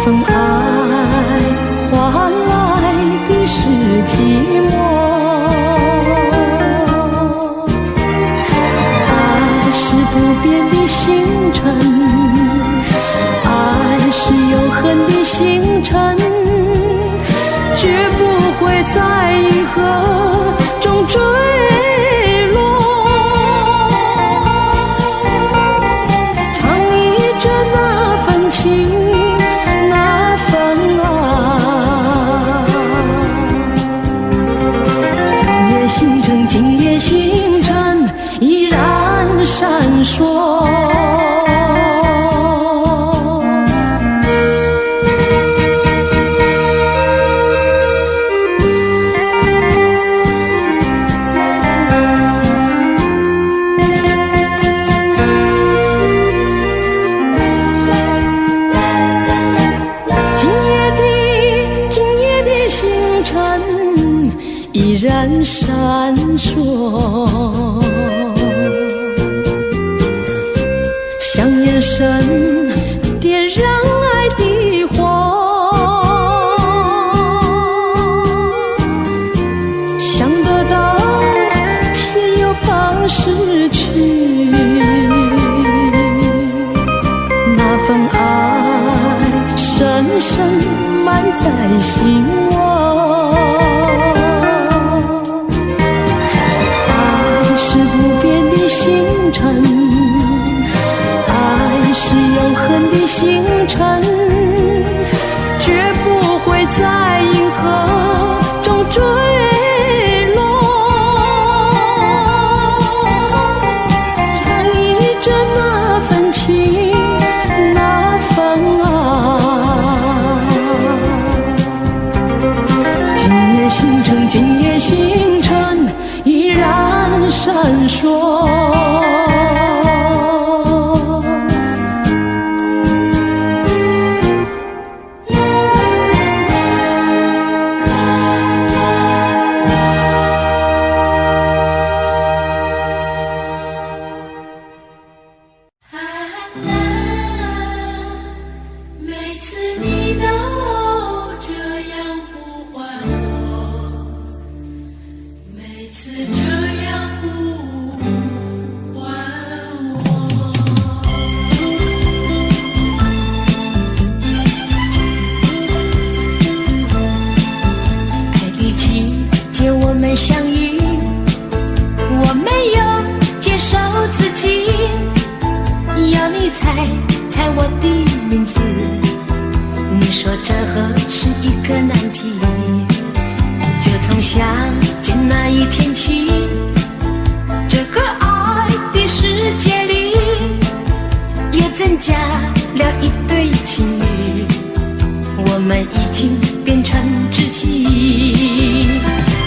份爱换来的是寂寞。爱是不变的星辰，爱是永恒的星辰，绝不会在银河中坠落。唱忆着那份情，那份爱。今夜星辰，今夜星辰依然闪烁。依然闪烁，像眼神点燃爱的火，想得到偏又怕失去，那份爱深深埋在心窝。星辰，爱是永恒的星辰，绝不会在银河中坠落。唱忆着那份情，那份爱。今夜星辰，今夜星辰依然闪烁。相遇，我没有接受自己，要你猜我的名字。你说这何是一个难题，就从相见那一天起，这个爱的世界里又增加了一对情侣，我们已经变成知己。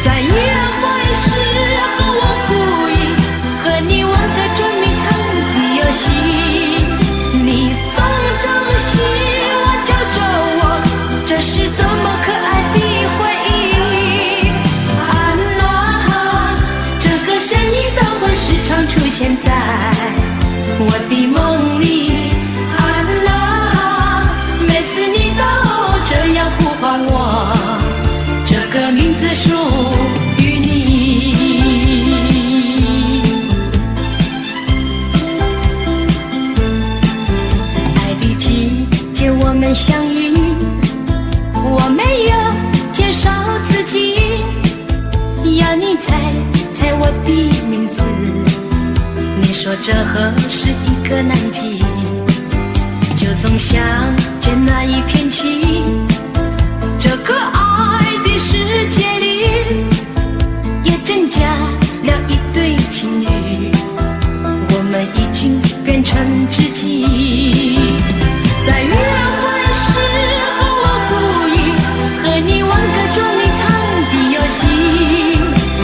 在约会时和我故意和你玩个捉迷藏的游戏，你东张西望找着我，这是多么可爱的回忆。安娜，这个声音都会时常出现在我的梦里。安娜，每次你都这样呼唤我，这个名字属于你。爱的季节我们相遇，我没有介绍自己，要你猜我的名字。你说这何是一个难题，就从相见那一天起，这个爱的世界里也增加了一对情侣，我们已经变成知己。在约会时和我故意和你玩个捉迷藏的游戏，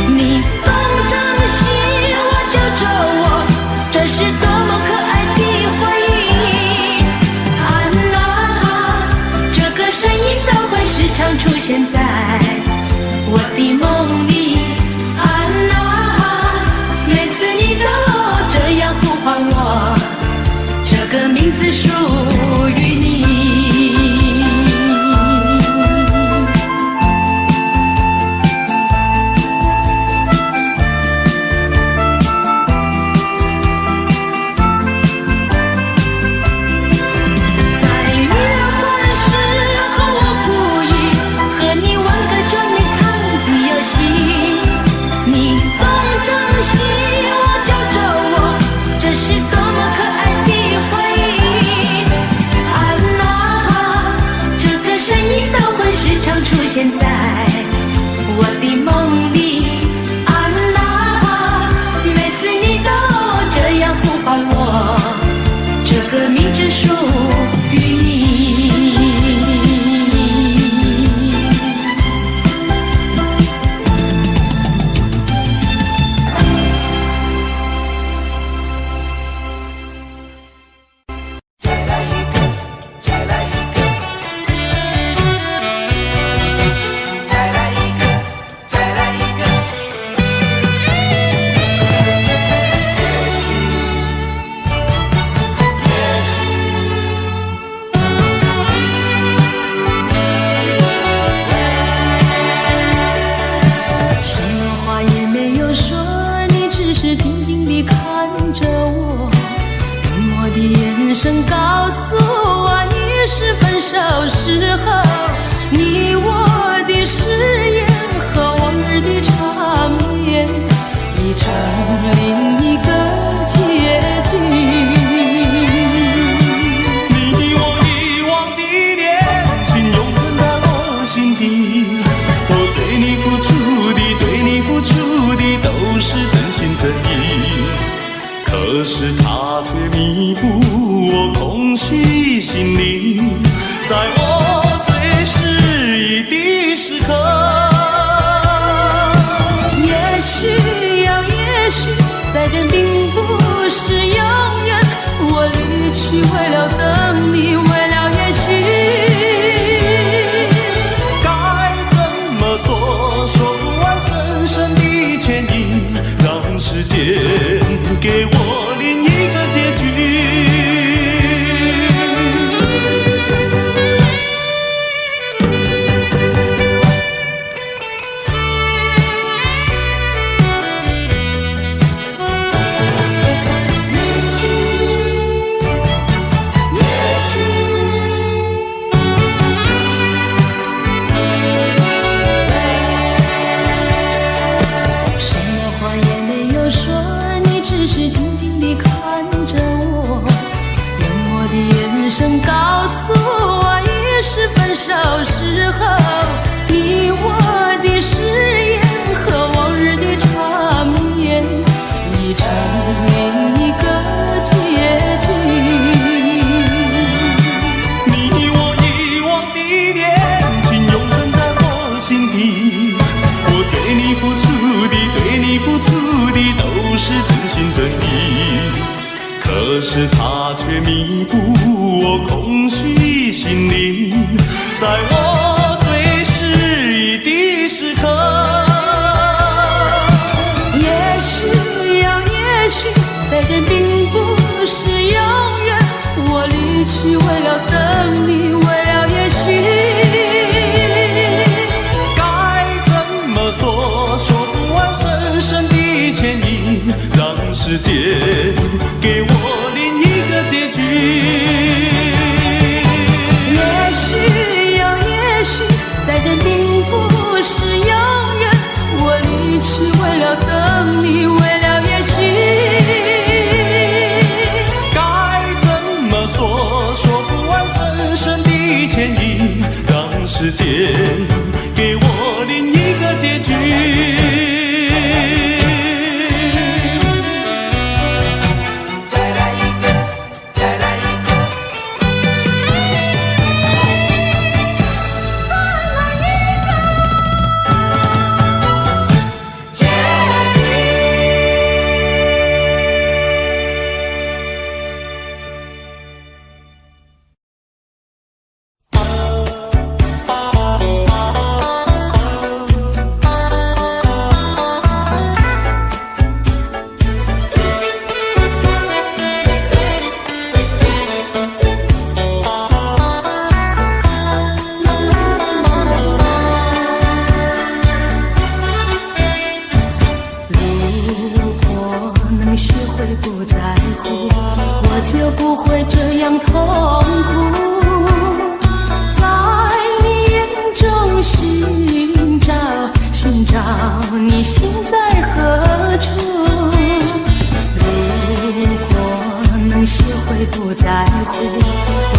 你东张西望找着我，这是多么可爱的回忆。安娜，这个声音都会时常出现在我的梦里。安娜，每次你都这样呼唤我，这个名字属于你。现在我的梦里。啊啦，每次你都这样呼唤我，这个名字属于你。可是它却弥补我空虚心灵，在我最失意的时刻。也许呀，也许再见并不是永远，我离去为了等你，为了也许。该怎么说，说不完深深的歉意，让时间给我另一个结局。告诉我，已是分手时候，你我的誓言和往日的缠绵，已成另一个结局。你我遗忘的恋情永存在我心底，我对你付出的，对你付出的都是真心真意。可是它却弥补我空虚心灵，在我最失意的时刻。也许呀，也许再见并不是永远，我离去为了等你，为了也许。该怎么说，说不完深深的歉意，让时间给我另一个结局。也许呀，也许再见并不是永远，我离去为了等你，为了也许。该怎么说，说不完深深的歉意，让时间给我另一个结局。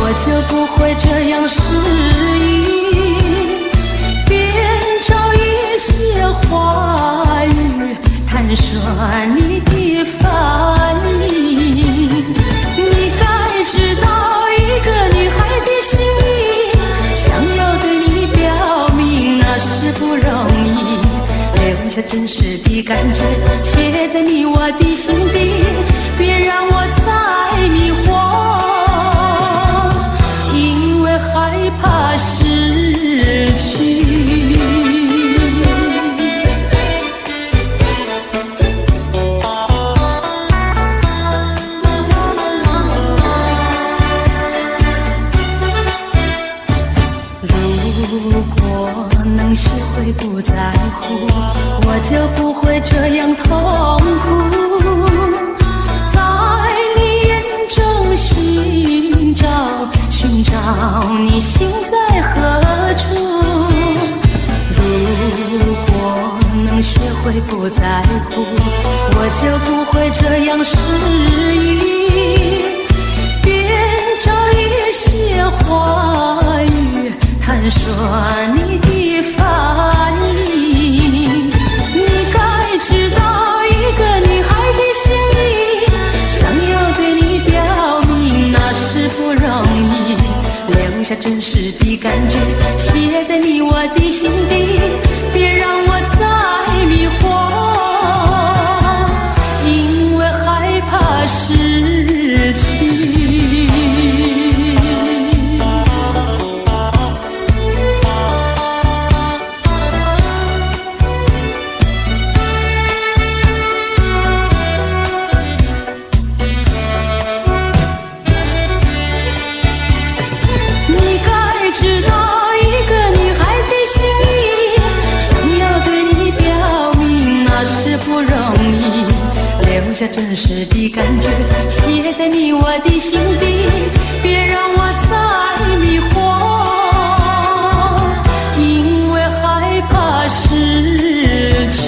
我就不会这样失意。别下真实的感觉，写在你我的心底，别让我再迷惑，因为害怕失去。如果能学会不在乎，我就不会这样痛苦。在你眼中寻找你心在何处。如果能学会不在乎，我就不会这样失意。别找一些话语探索你的反应，你该知道一个女孩的心意，想要对你表明那是不容易，留下真实的感觉，写在你我的心底，别让我再迷惑，因为害怕失去。留下真实的感觉，写在你我的心底，别让我再迷惑，因为害怕失去。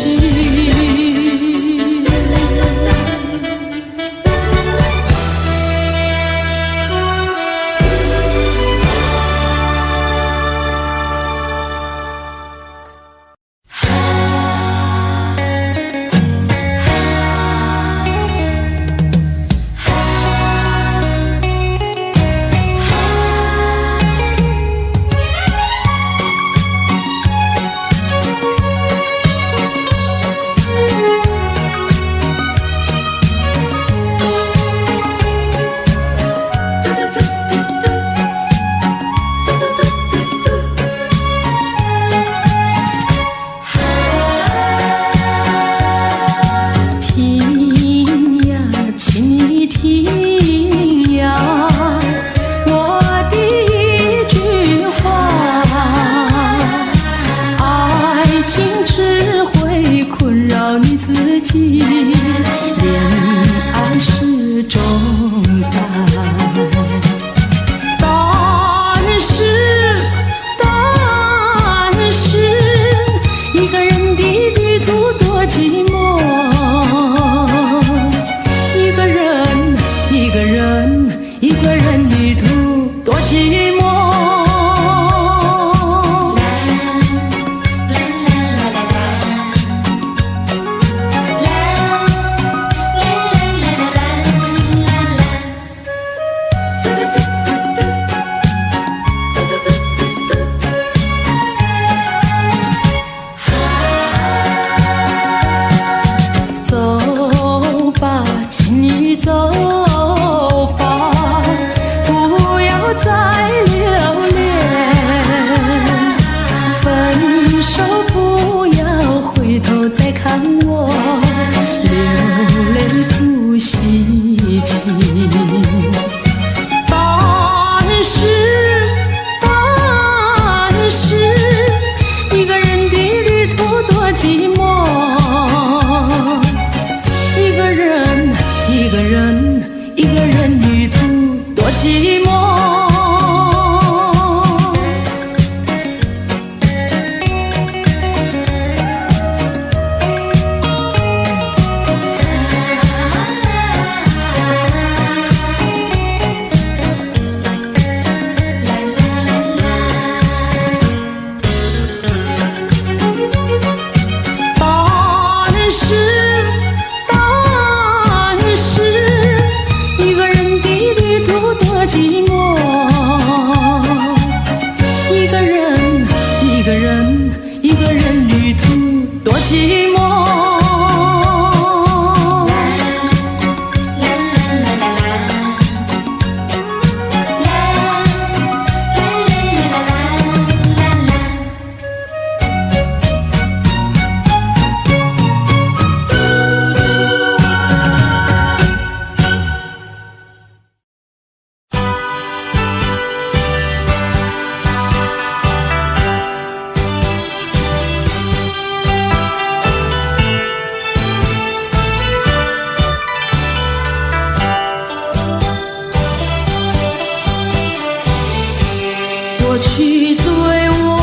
去对我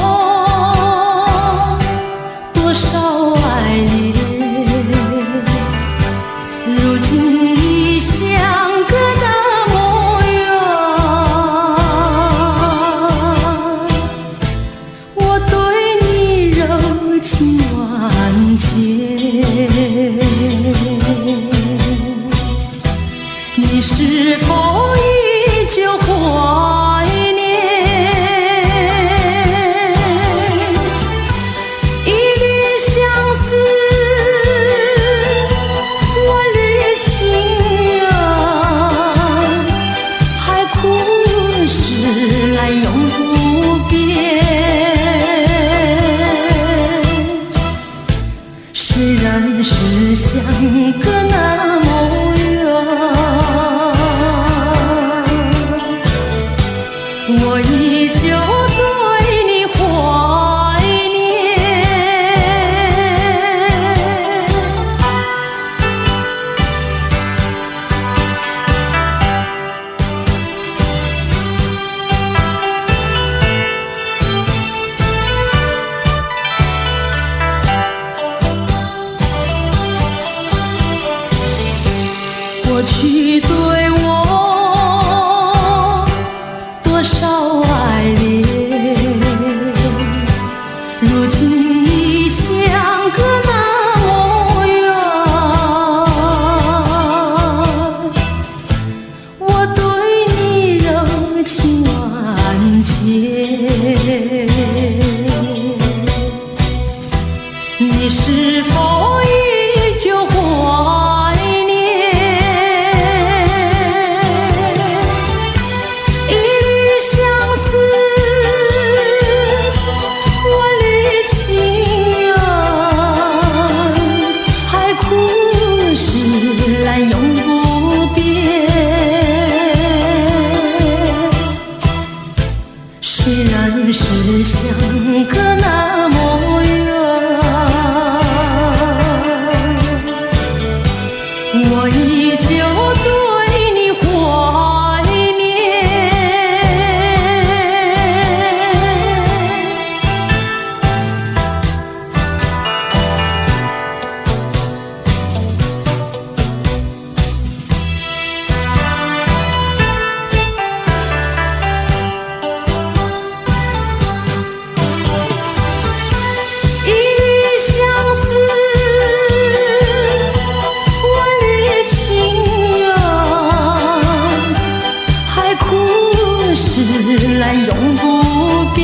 多少爱恋，如今已相隔那么远。我对你柔情万千，你是否依旧怀念？一缕相思，万缕情缘，海枯石烂永不变。虽然是相隔那么远，我依旧对你怀念。过去对我多少爱恋，如今已相隔那么远。我对你柔情万千，你是否依旧怀念？一缕相思，万缕情缘，海枯石烂永不变。虽然是相隔那么远，我依旧对你怀念。一缕相思，万缕情缘，海枯石烂永不变。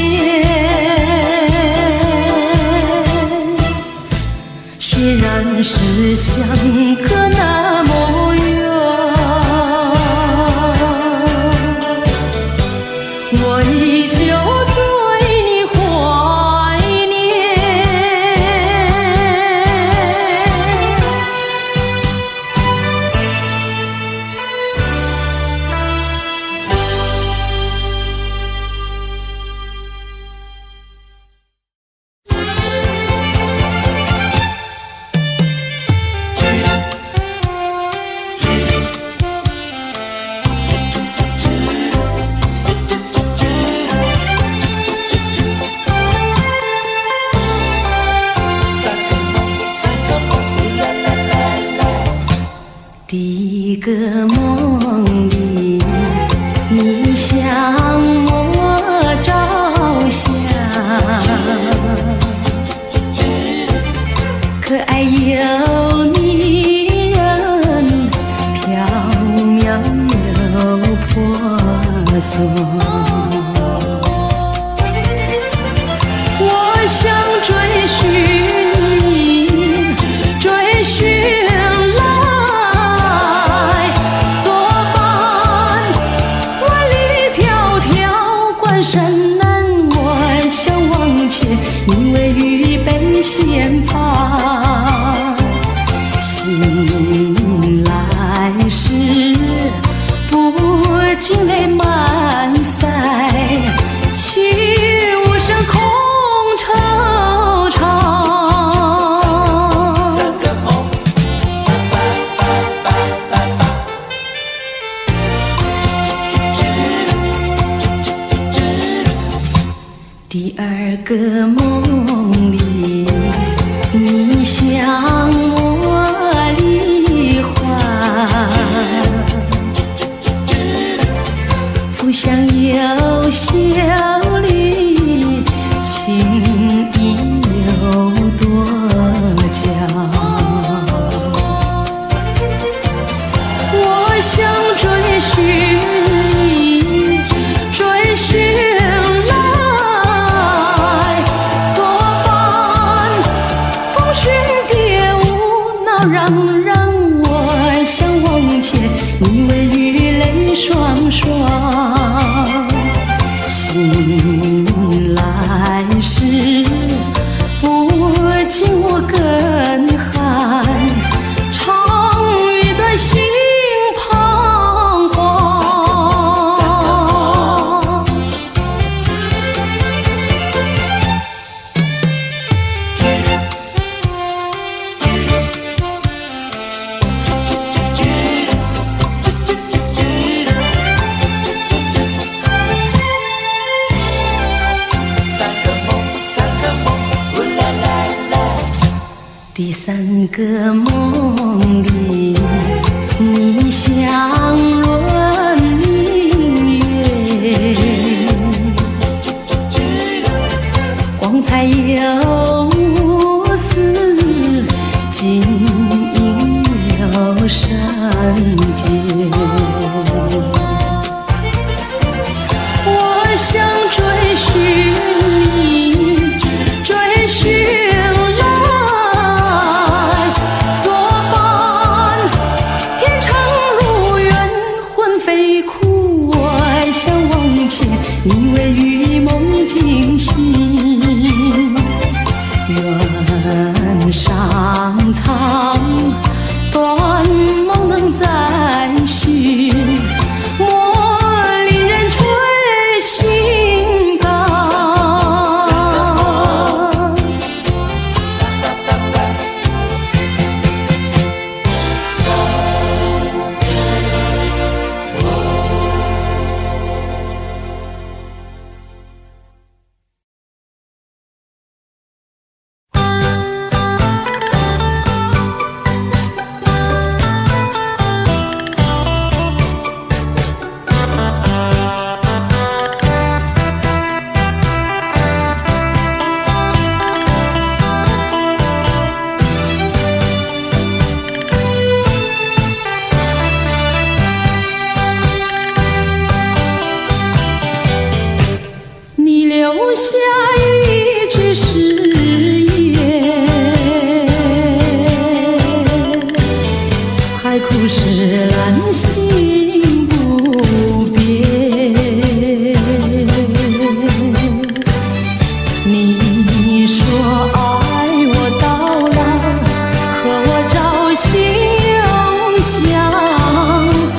虽然是相隔那么远，我依旧对你怀念。第一个梦里，你向我照相，可爱又迷人，缥缈又婆娑。我想追寻你，追寻来。第二个梦里，你向我梨花，浮香又秀丽，情意有多娇。我想追寻你，追寻来作伴，风寻蝶舞闹，让我想忘却，你为雨泪双双。醒来时，不禁我更寒，长一段心彷徨。第三个梦里，你像轮明月，光彩有丝，晶莹有圣洁。我想追寻你，追寻你为与梦惊醒，愿上苍，断梦能再续，莫令人吹心肝。留下一句誓言，海枯石烂心不变。你说爱我到老，和我朝夕相随。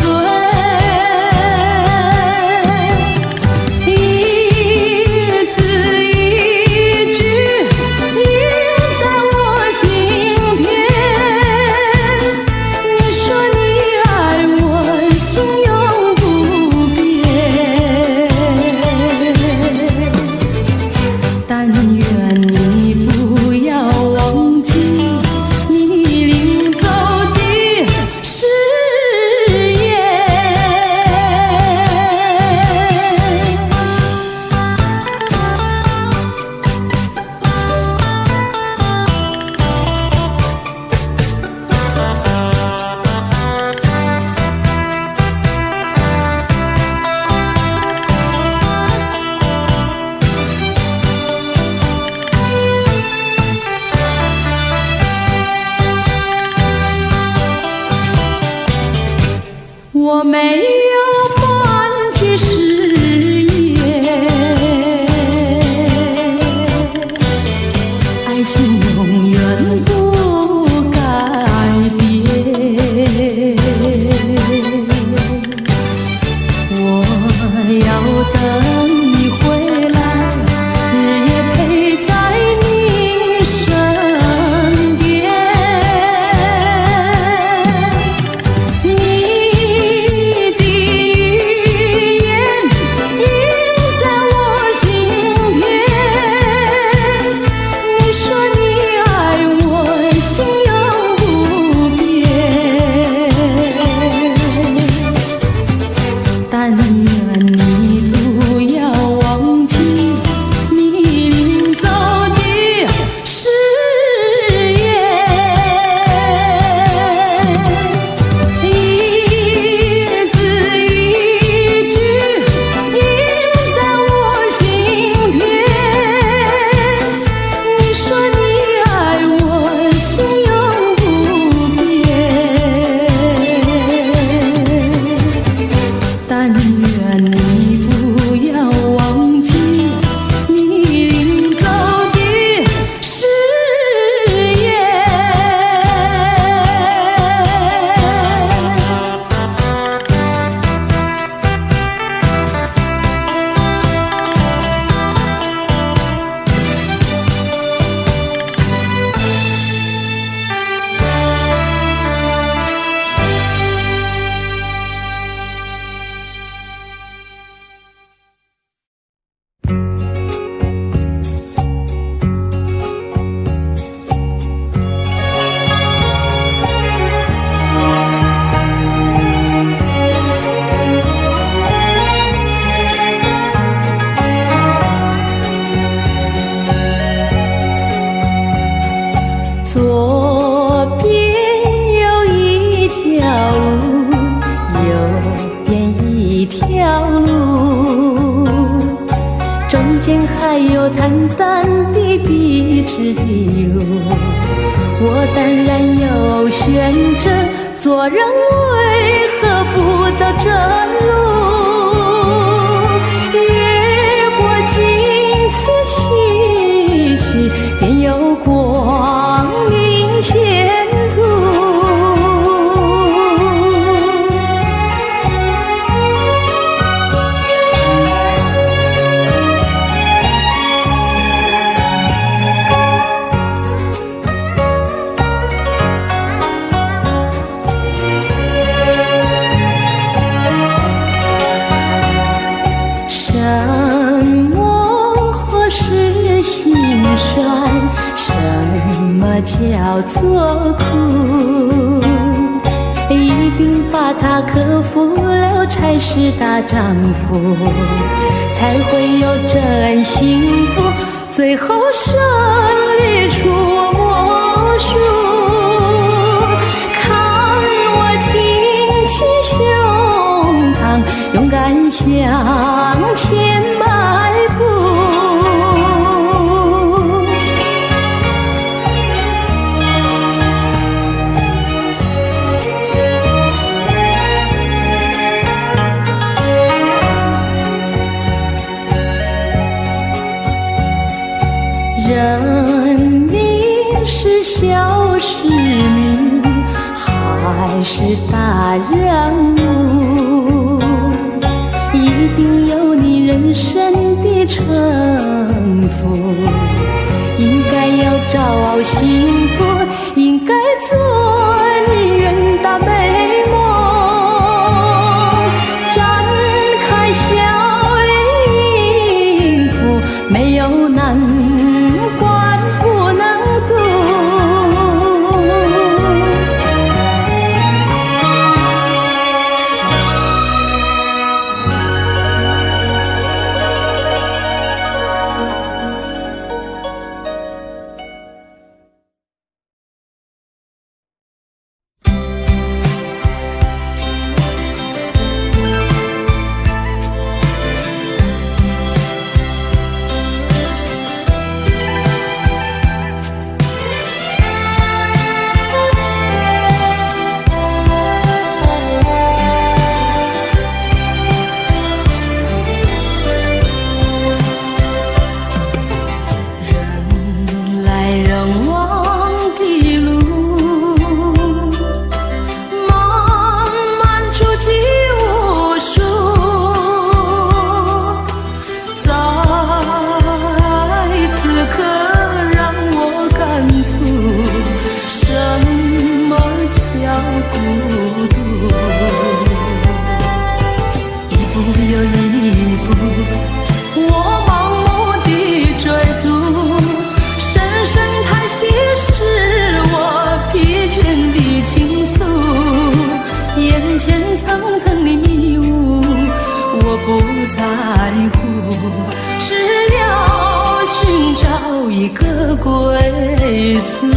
散的笔直的路，我淡然又选择做人，为何不走这路？越过荆棘崎岖，便有光明前途。叫做苦，一定把它克服了才是大丈夫，才会有真幸福，最后胜利出魔术。看我挺起胸膛，勇敢向前迈步。人民是小市民，还是大人物？一定有你人生的城府，应该要找幸福，应该做你远大美梦。展开笑脸迎付，没有难关不能渡。归宿。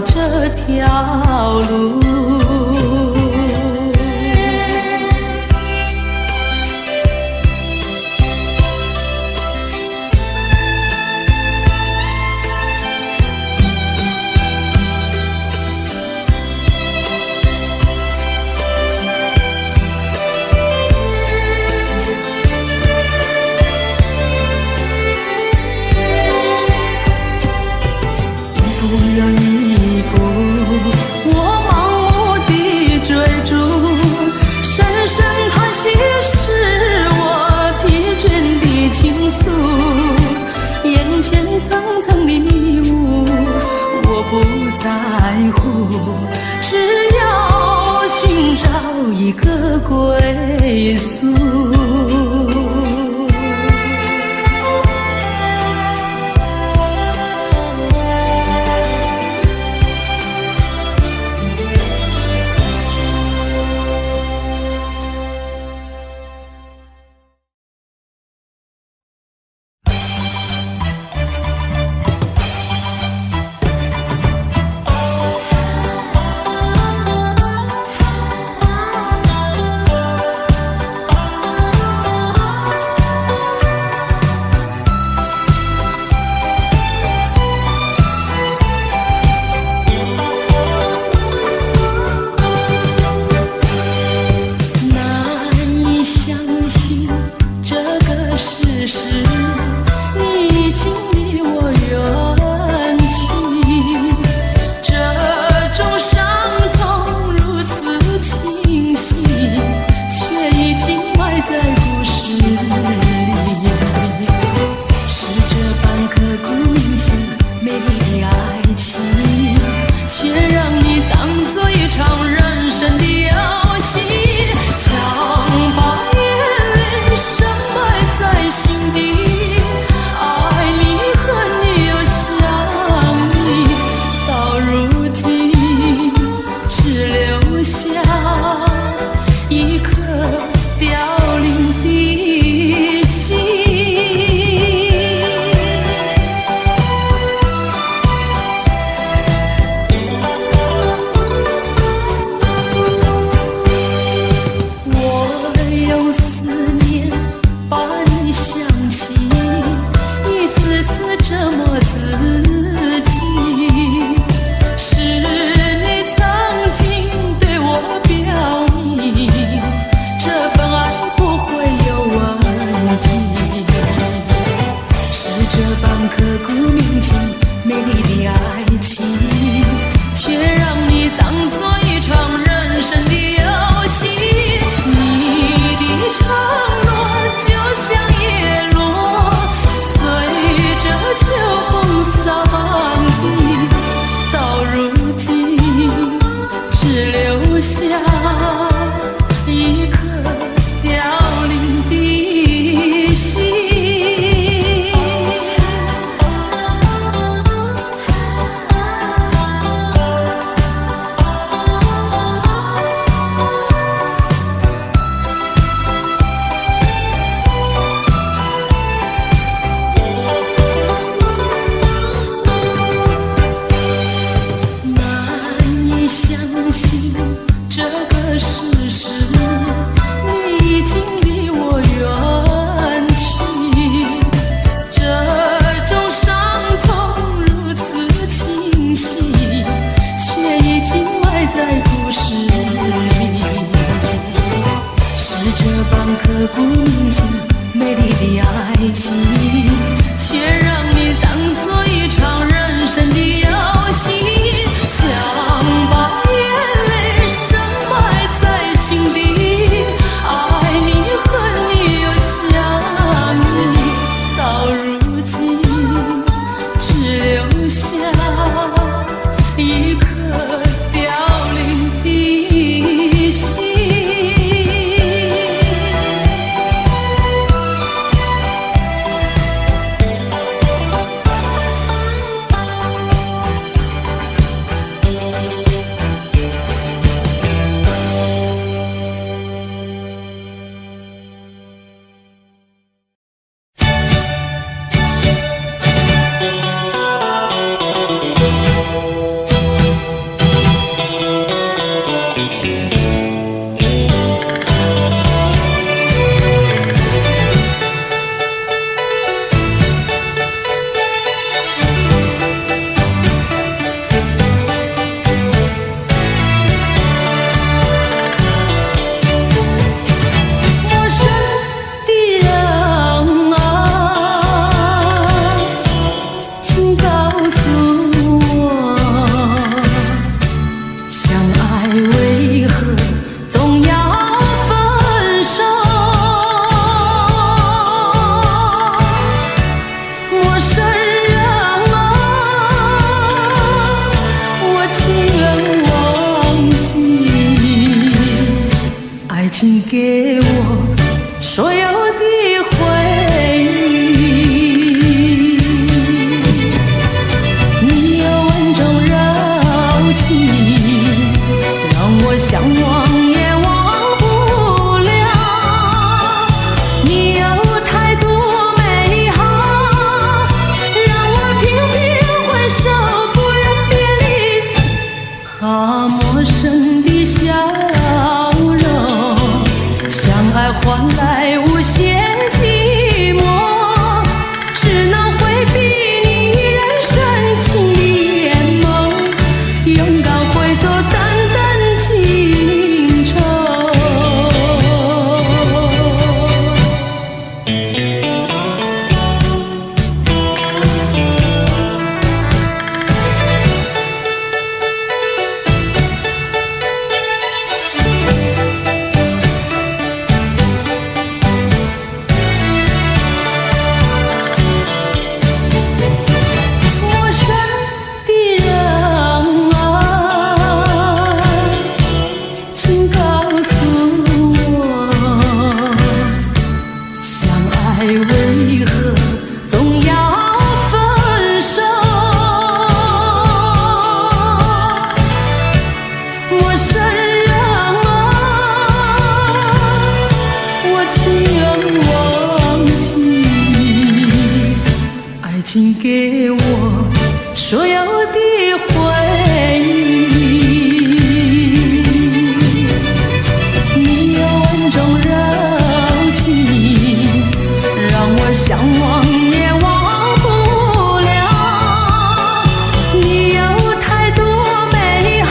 这条路。乎，只要寻找一个归宿。啊，陌生的笑容，相爱换来无限寂寞，只能回避你人深情的眼眸，勇敢会做淡淡情愁。请给我所有的回忆，你有温柔柔情，让我向往也忘不了。你有太多美好，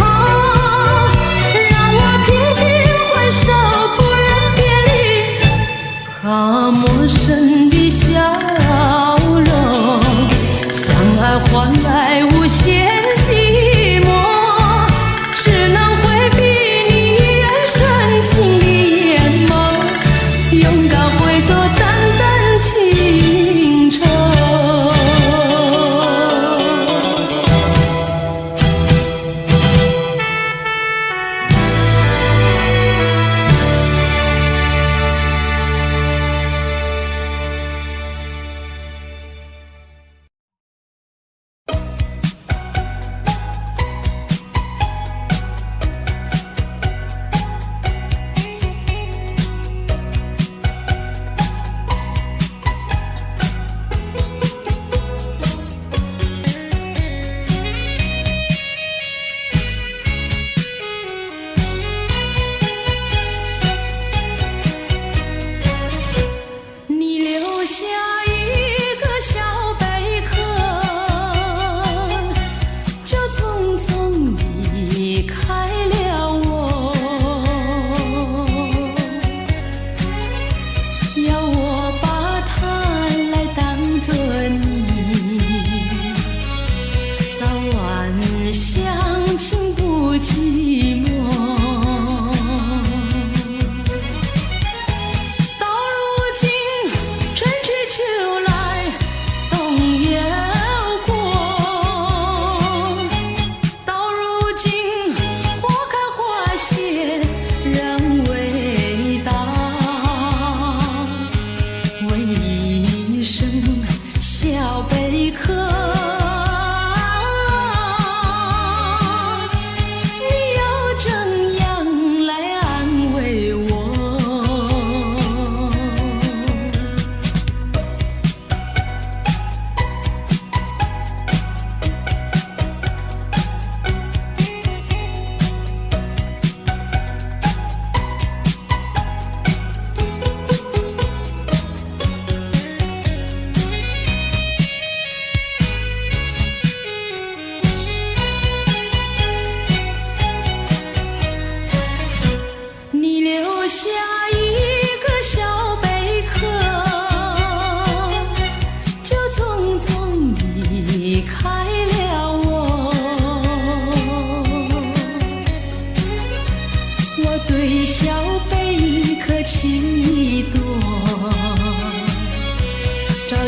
让我频频回首，不忍别离。啊，陌生的笑容，换来无限寂寞，只能回避你人深情的眼眸，勇敢会做淡淡情愁。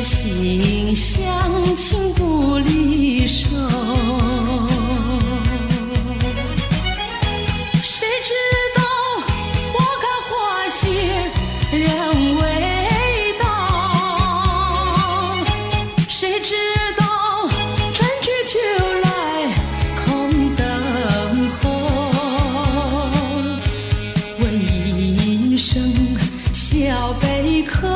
心相亲不离手，谁知道花开花谢人未到，谁知道春去秋来空等候，问一声小贝壳，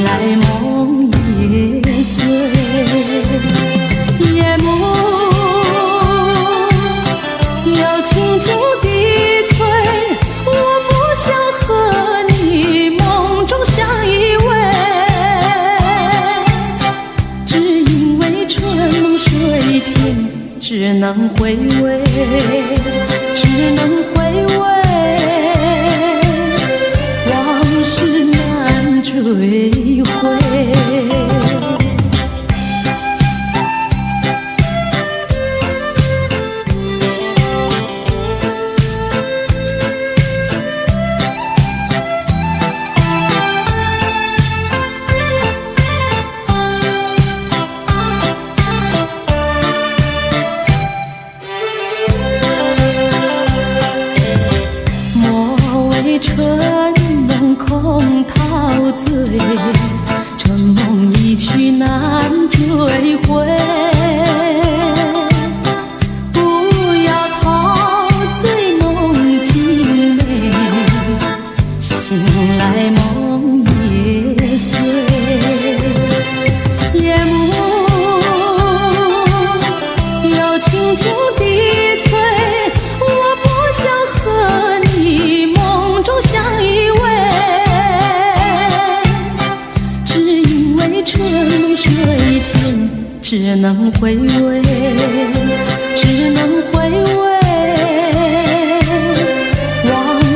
来梦也碎，夜幕又轻轻地催，我不想和你梦中相依偎，只因为春梦水天，只能回味，只能回味，往事难追回。春梦空陶醉，春梦一去难追回，不要陶醉梦境美，醒来梦也碎，夜幕又轻轻地催，我不想和你梦中相依偎，只因为春梦水天，只能回味，只能回味，往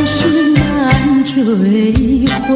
事难追回。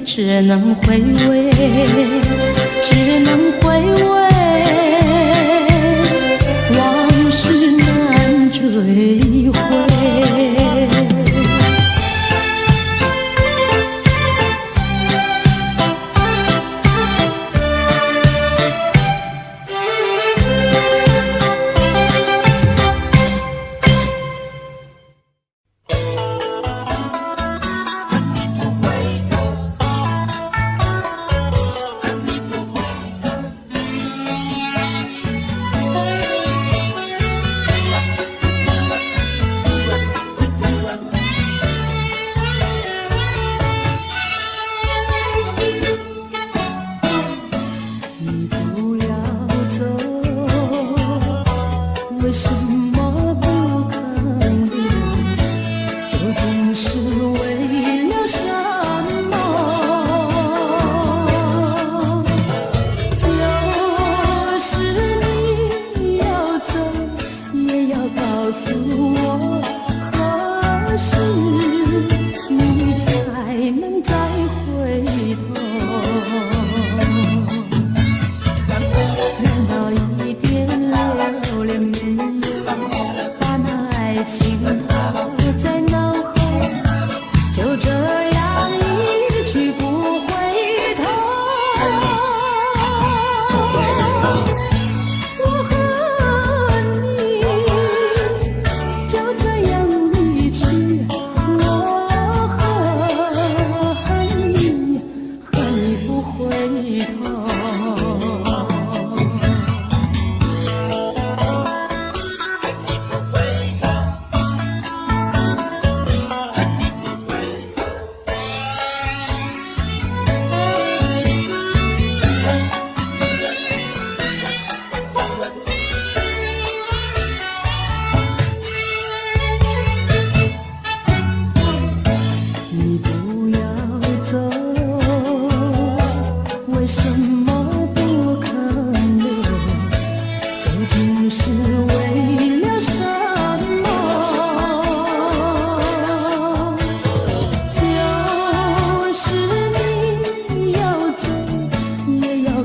只能回味，只能回味，往事难追回。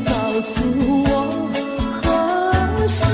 告诉我何时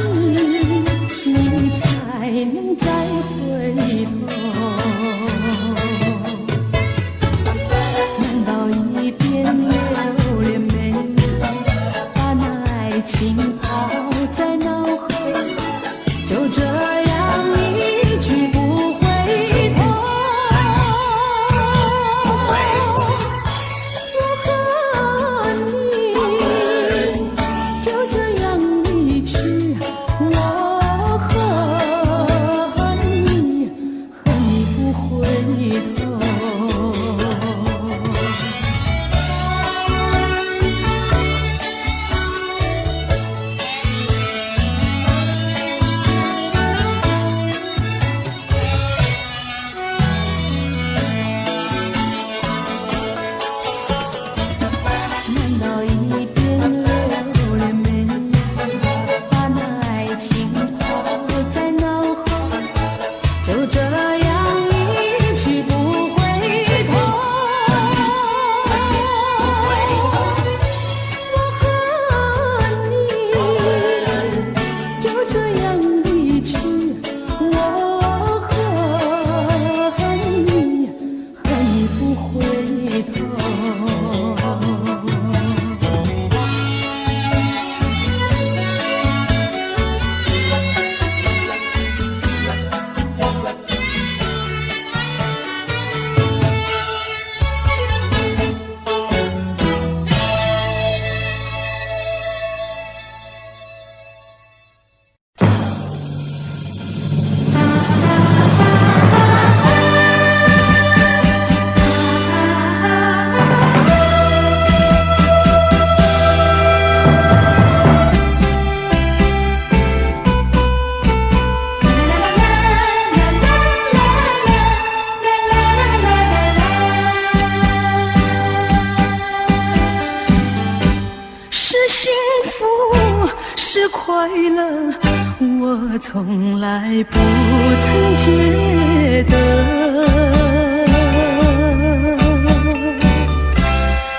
我从来不曾觉得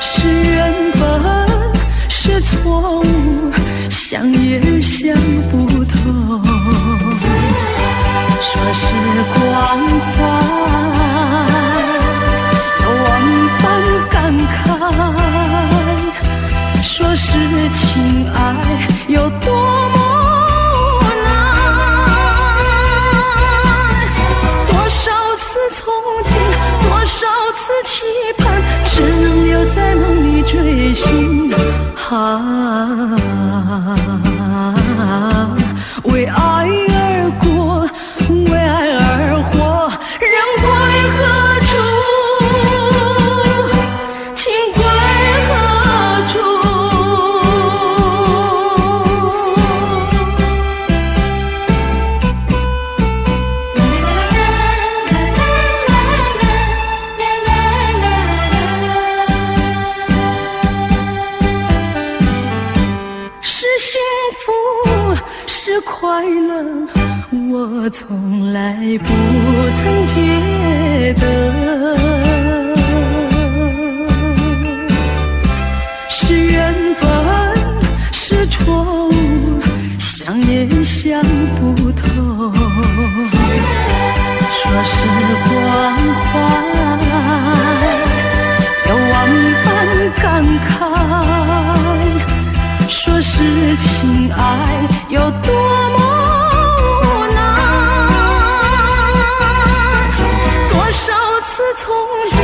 是缘分，是错误，想也想不透。说是关怀，有万般感慨；说是情爱，有多么难。多少次憧憬，多少次期盼，只能留在梦里追寻。为爱而过，为爱而活，人归何处？情归何处？是幸福，是快乐，我从来不曾觉得是缘分，是错误，想也想不透。说是关怀，有万般感慨；说是情爱，有多么难。多少次憧憬，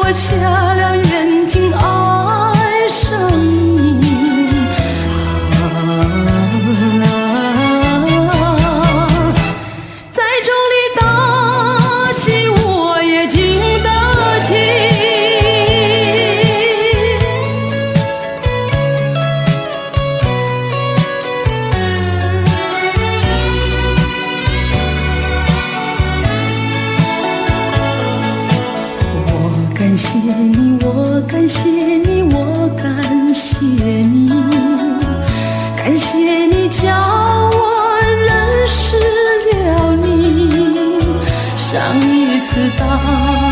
我瞎了眼睛爱上你。在众里打击我也经得起。我感谢你，我感谢你，我感谢你，感谢你教我认识了你。上一次大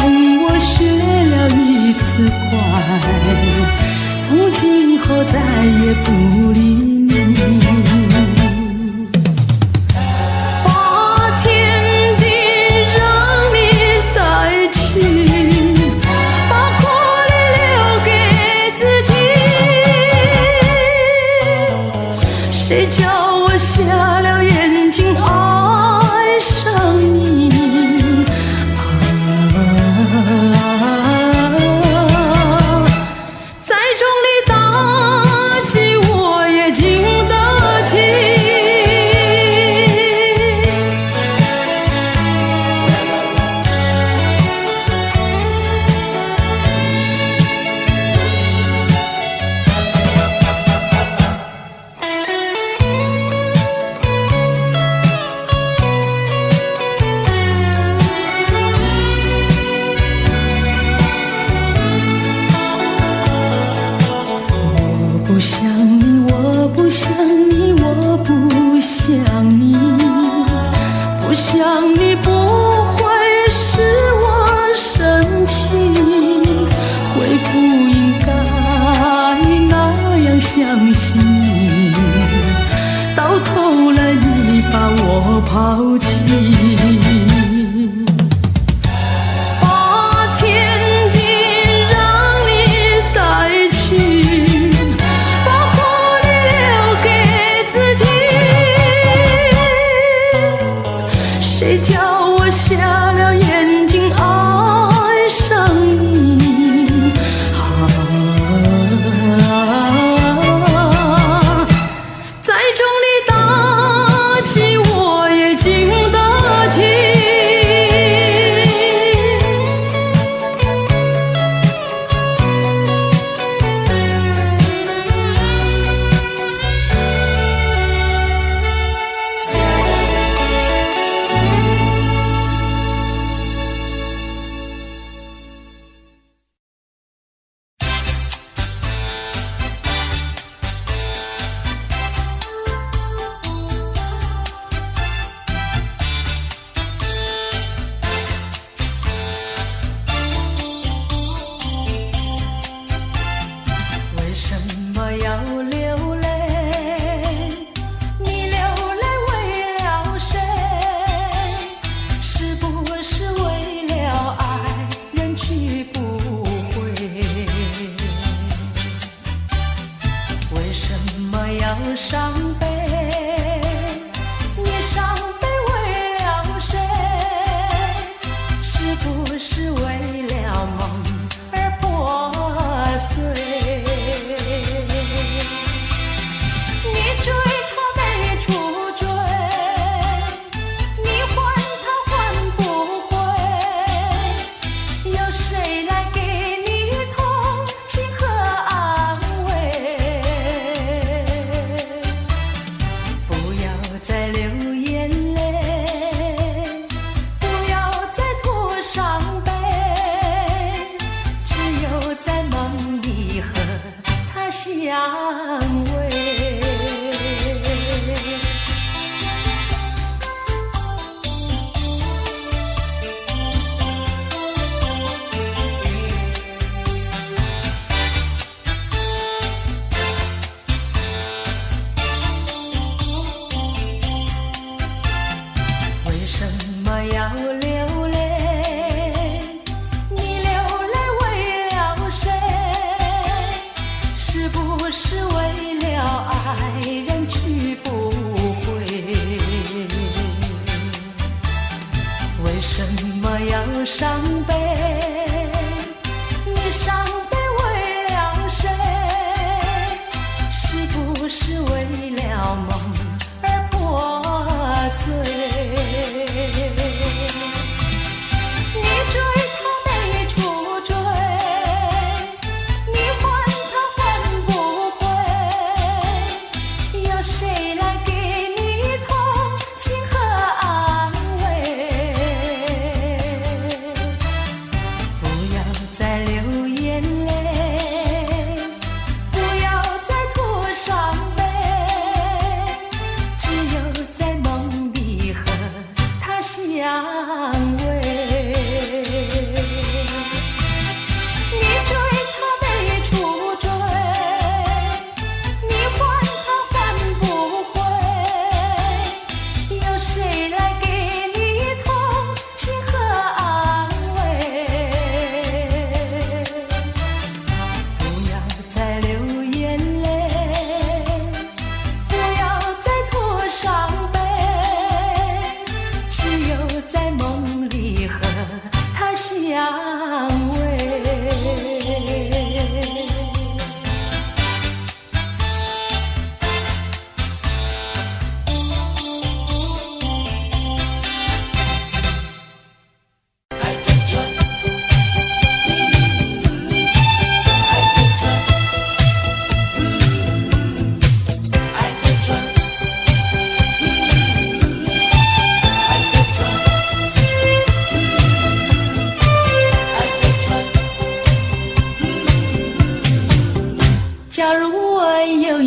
雨，我学了一次乖，从今后再也不理你。把天地让你带去，把苦力留给自己。谁叫我瞎了眼睛爱上你？在众里打击我也经得起。我不想你，我不想你，我不想你，不想你不会使我生气，会不应该那样相信你，到头来你把我抛弃。把天地让你带去，把苦力留给自己。谁叫我瞎了眼睛爱上你？在众里打击我也经得起。为什么要流泪？你流泪为了谁？是不是为了爱人去不回？为什么要伤悲？你伤悲为了谁？是不是为了梦而破碎？你追他没处追，你还他还不回，有谁来给你同情和安慰？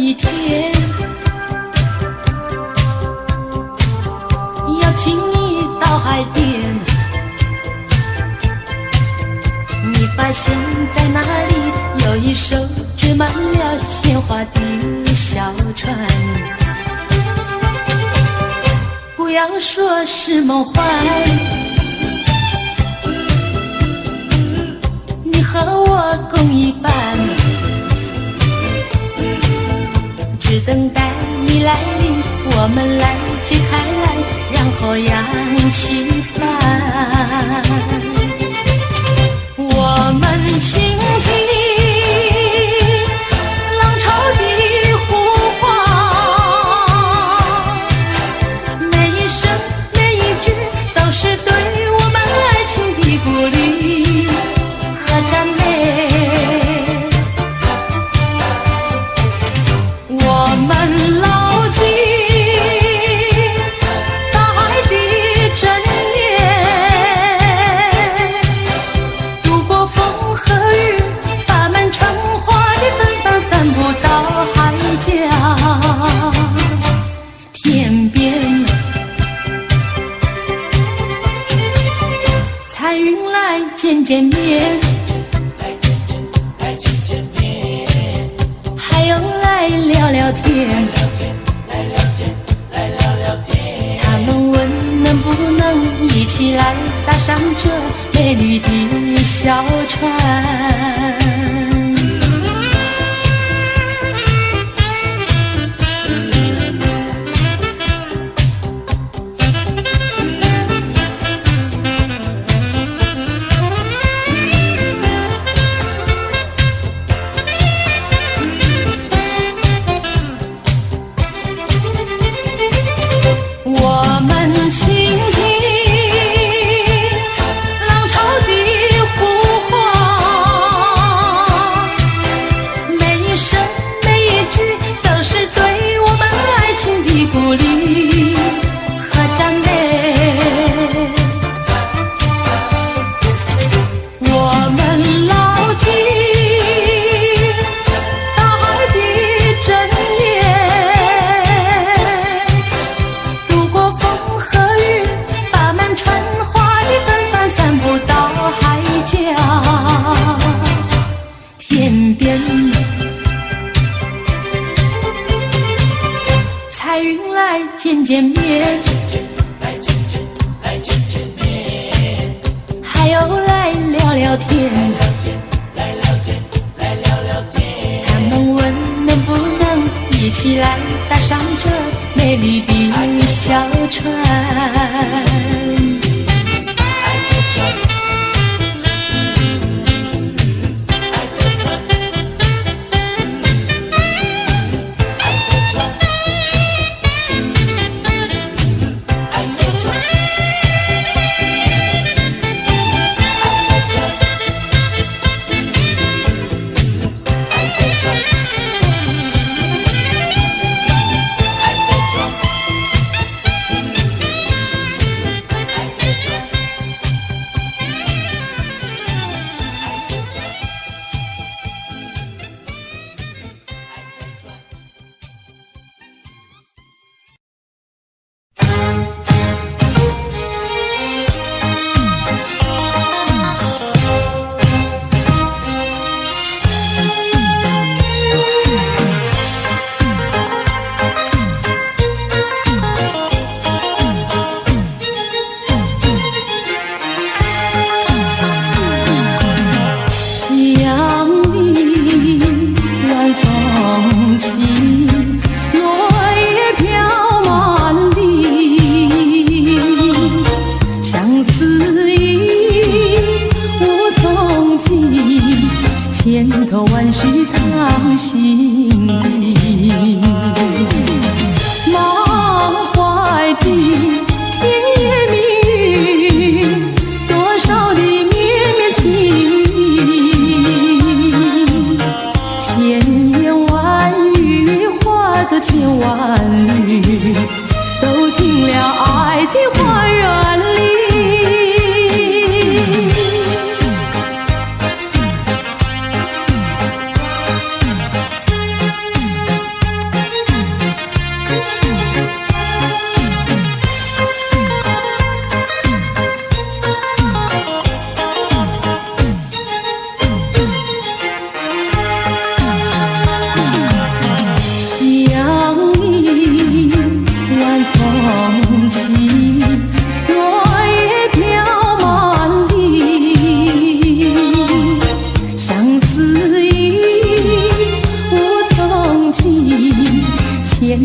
一天，邀请你到海边。你发现在那里有一艘织满了鲜花的小船，不要说是梦幻，你和我共一半，只等待你来临，我们来揭开来，然后扬起帆。我们倾听浪潮的呼唤，每一声每一句都是对我们爱情的鼓励和赞美。我们牢记大海的真言，度过风和雨，把满春花的芬芳散布到海角天边。彩云来见见面，还有来聊聊天，他们问能不能一起来搭上这美丽的小船。我们倾听浪潮的呼唤，每一声每一句都是对我们爱情的鼓励和赞美。我们牢记大海的真言，度过风和雨，把满春花的芬芳散布到海角天边。彩云来见见面，还有来聊聊天，他们问能不能一起来搭上这美丽的小船。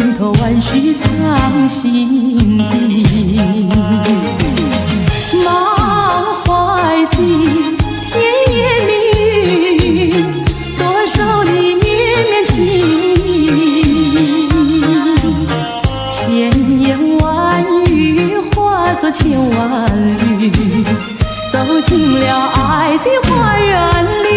心头万绪藏心底。满怀的甜言蜜语，多少的绵绵情意，千言万语化作千万缕，走进了爱的花园里。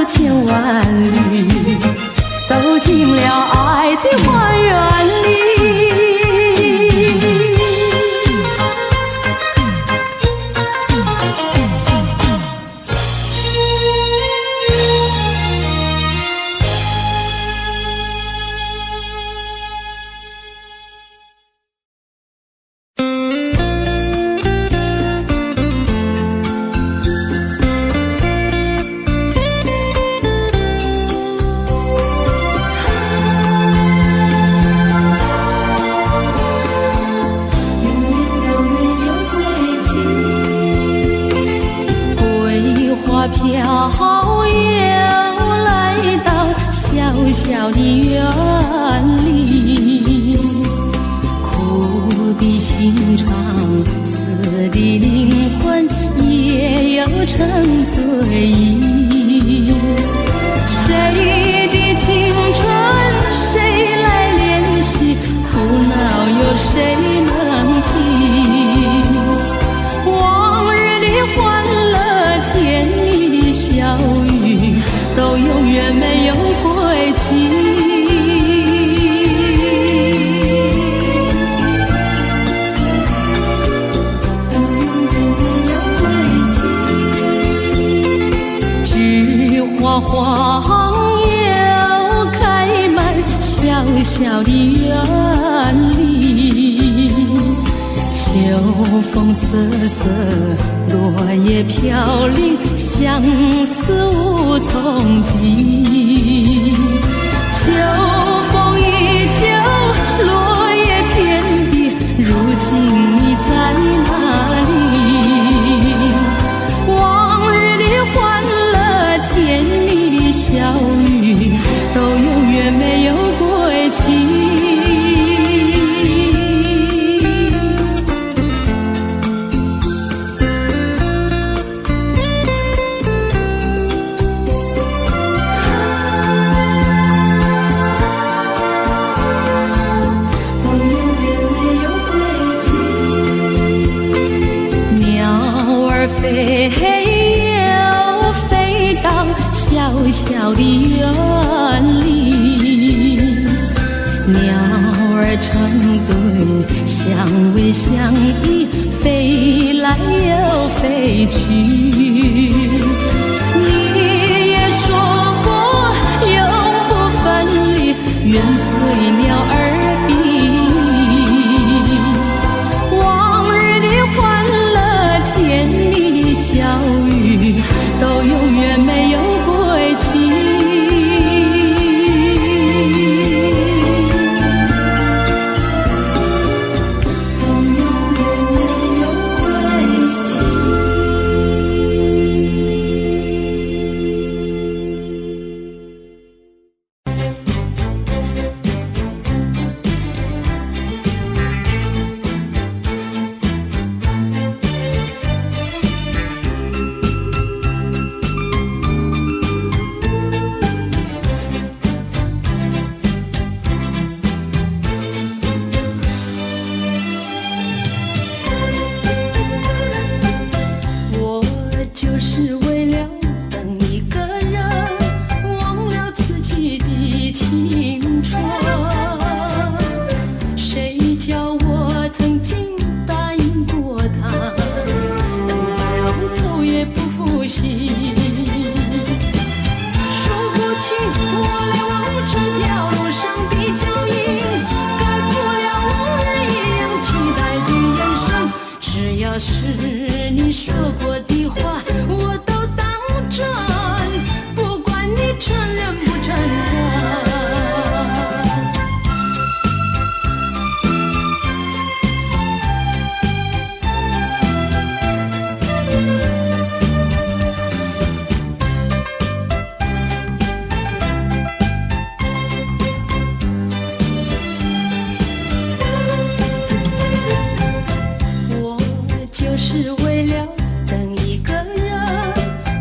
千万缕走进了爱的花园里。飘又来到小小的园里，苦的心肠，死的灵魂也有沉醉意。谁的青春谁来怜惜，苦恼有谁能听？往日的欢乐甜蜜笑语都永远没有归期。菊花黄又开满小小的园里，秋风瑟瑟，落叶飘零，相思无从寄。秋风依旧，落叶遍地，如今你在哪里？往日的欢乐甜蜜的笑语都永远没有归期。飞又飞到小小的园里，鸟儿成对，相偎相依，飞来又飞去。你也说过永不分离，愿随鸟儿飞。往日的欢乐甜蜜笑语都永远没有归期。要是你说过的话我都当真，不管你承认不承认。是为了等一个人，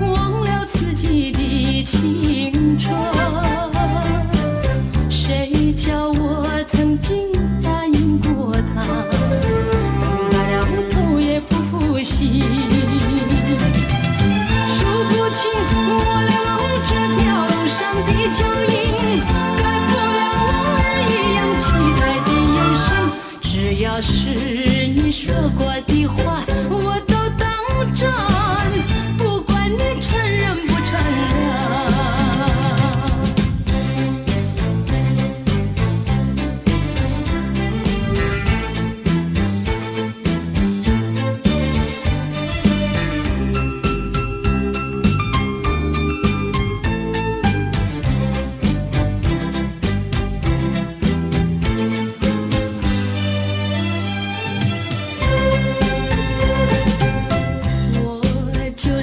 忘了自己的青春。谁叫我曾经答应过他，等白了头也不负心。数不清我来往这条路上的脚印，盖不了往日一样期待的眼神。只要是你说过的话我都当真，不管你承认不承认。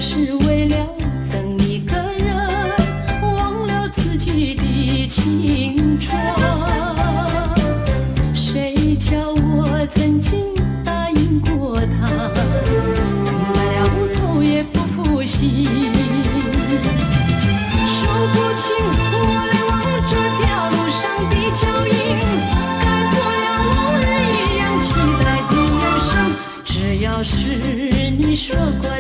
是为了等一个人，忘了自己的青春。谁叫我曾经答应过他，等白了头也不负心。数不清我来往这条路上的脚印，盖不了往日一样期待的眼神。只要是你说过